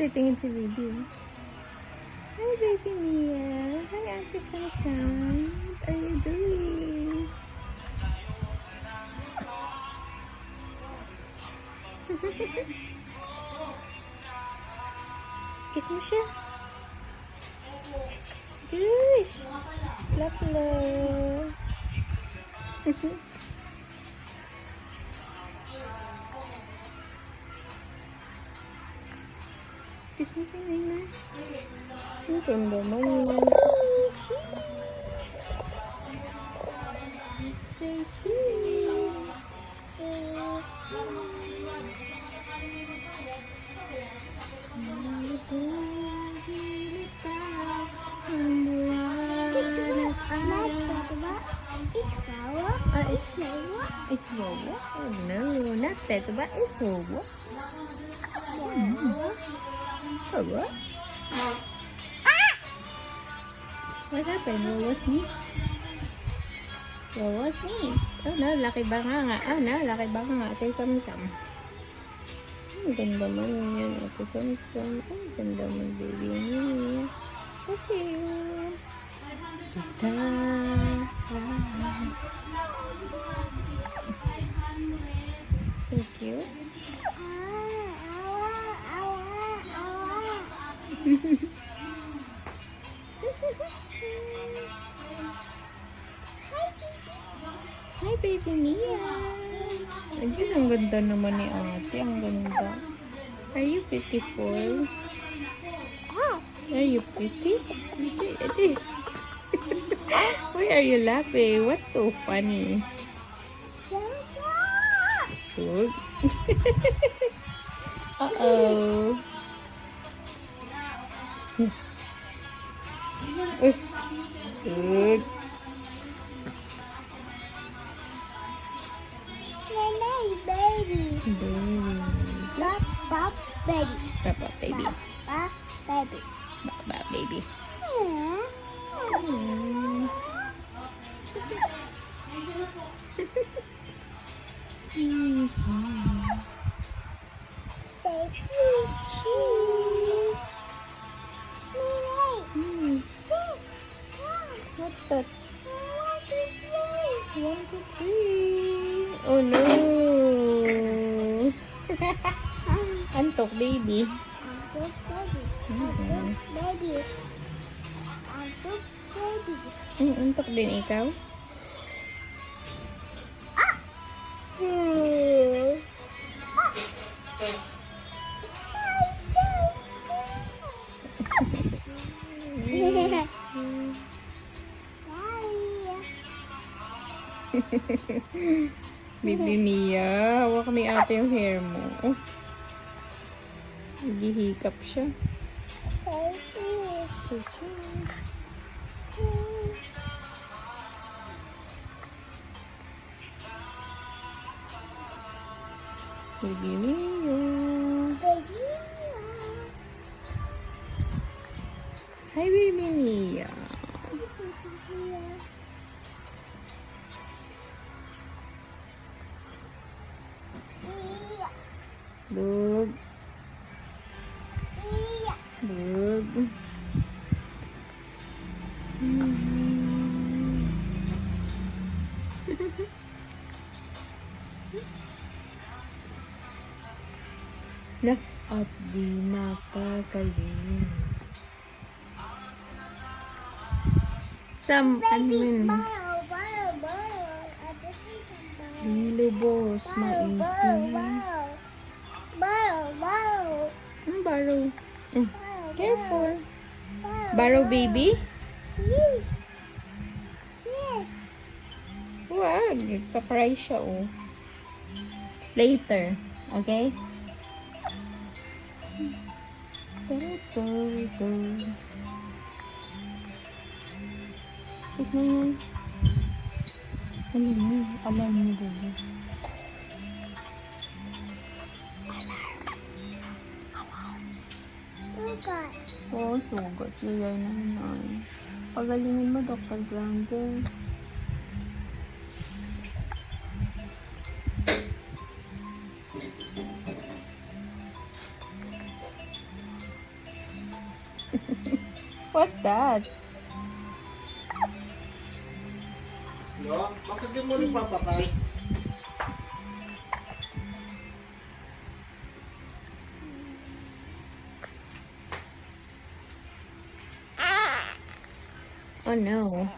titingin si baby. Hi, baby Mia. Hi, Ate Samsam. What are you doing? Kiss mo siya. Gosh. Love, love. Kiss mo si Nina. Ang ganda mo. Say cheese. It's Wowo. Oh no, not that, but it's Wowo. Wowo. What happened? Wowo sneeze? Wowo sneeze. Oh no, laki ba nga? Oh no, laki ba nga? Ate Samsam. Ang ganda mo yan, Ate Samsam. Ang ganda mo, baby niya. Okay. Kita. So cute. Hi, baby Mia. Ang ganda naman ni ate. Ang ganda. Are you beautiful? Yes. Are you pretty? Ate. Why are you laughing? What's so funny? Good. Uh-oh. Good. Baby. Pop, baby. Papa baby. Pop, baby. Say cheese, cheese. What's that? 1, 2, 3. Oh no. Antok, baby. Antok din ikaw? Baby Mia, hawak ni ate yung hair mo. Oh. Nag-hiccup siya. Say cheese. So cheese. Cheese. Baby Mia. Baby. Hi, baby Mia. Bug. Bug. Lah, at di nakakalim. Ano yun? Lilubos, maisi. Anong borrow? Careful. Borrow, baby? Yes. Yes. Wag, nagka-cry siya, oh. Later, okay? Kiss na yun. Ano yun? Alarm mo, baby. Sugar. Oo, sugat. Yayay na yun. Pagalingin mo, Dr. Grande. What's that? No, bakit di mo rin papatay? Oh no.